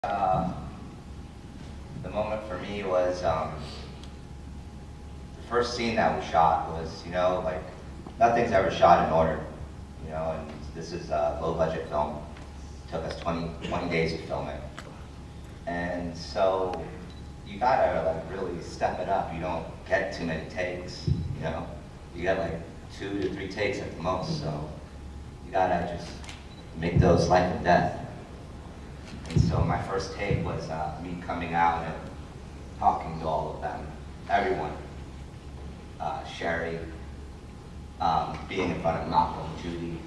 The moment for me was the first scene that we shot was, like nothing's ever shot in order, and this is a low budget film. It took us 20 days to film it. And so you gotta like really step it up. You don't get too many takes, You get like 2 to 3 takes at the most, so you gotta just make those life and death. And so my first take was me coming out and talking to all of them, everyone. Sherry, being in front of Malcolm, Judy,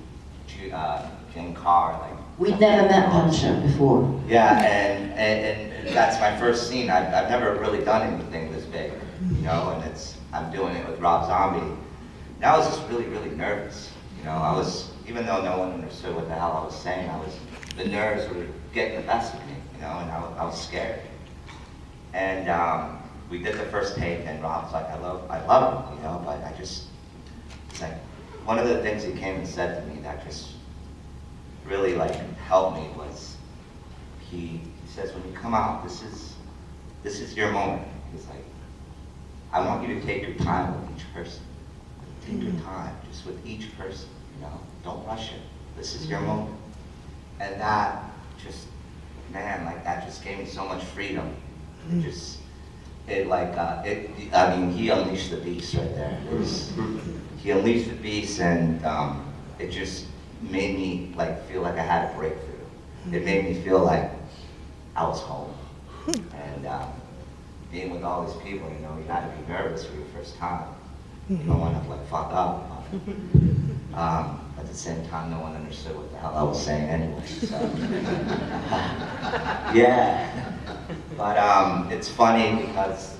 Jane Carr, like. We'd never met Puncher before. Yeah, and that's my first scene. I've never really done anything this big, and I'm doing it with Rob Zombie. And I was just really, really nervous. I was, even though no one understood what the hell I was saying, the nerves were getting the best of me, and I was scared. And we did the first take, and Rob's like, I love him, but it's like, one of the things he came and said to me that just really like helped me was, he says, when you come out, this is your moment. He's like, I want you to take your time with each person. Take your time, just with each person, don't rush it. This is your moment. And that just, man, like that just gave me so much freedom. He unleashed the beast right there. He unleashed the beast, and it just made me like feel like I had a breakthrough. It made me feel like I was home. And being with all these people, you gotta be nervous for your first time. You don't want to like fuck up. At the same time, no one understood what the hell I was saying anyway. So. Yeah. But it's funny because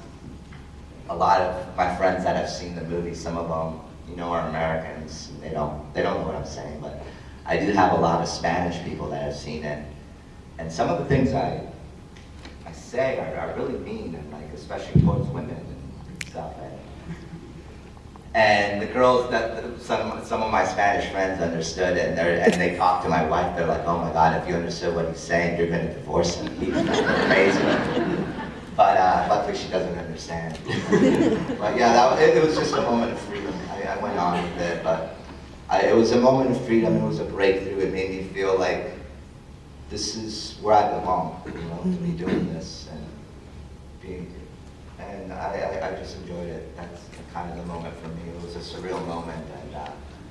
a lot of my friends that have seen the movie, some of them, are Americans. They don't know what I'm saying, but I do have a lot of Spanish people that have seen it. And some of the things I say are really mean, and like especially towards women and stuff. And the girls, some of my Spanish friends understood it, and they talked to my wife. They're like, "Oh my God, if you understood what he's saying, you're going to divorce him. He's crazy." But luckily, she doesn't understand. But yeah, it was just a moment of freedom. I went on with it, but it was a moment of freedom. It was a breakthrough. It made me feel like this is where I belong. To be doing this and being. And I just enjoyed it. That's kind of the moment for me. It was a surreal moment, and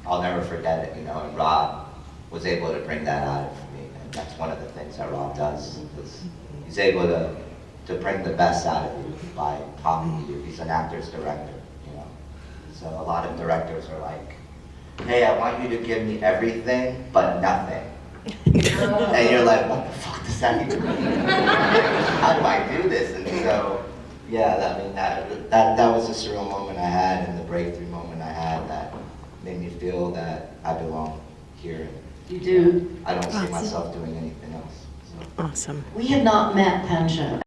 I'll never forget it, And Rob was able to bring that out of me, and that's one of the things that Rob does. He's able to bring the best out of you by talking to you. He's an actor's director, So a lot of directors are like, "Hey, I want you to give me everything, but nothing." And you're like, "What the fuck does that even mean? How do I do this?" And so. Yeah, that was a surreal moment I had, and the breakthrough moment I had that made me feel that I belong here. You do. I don't see myself doing anything else. So. Awesome. We have not met Puncher.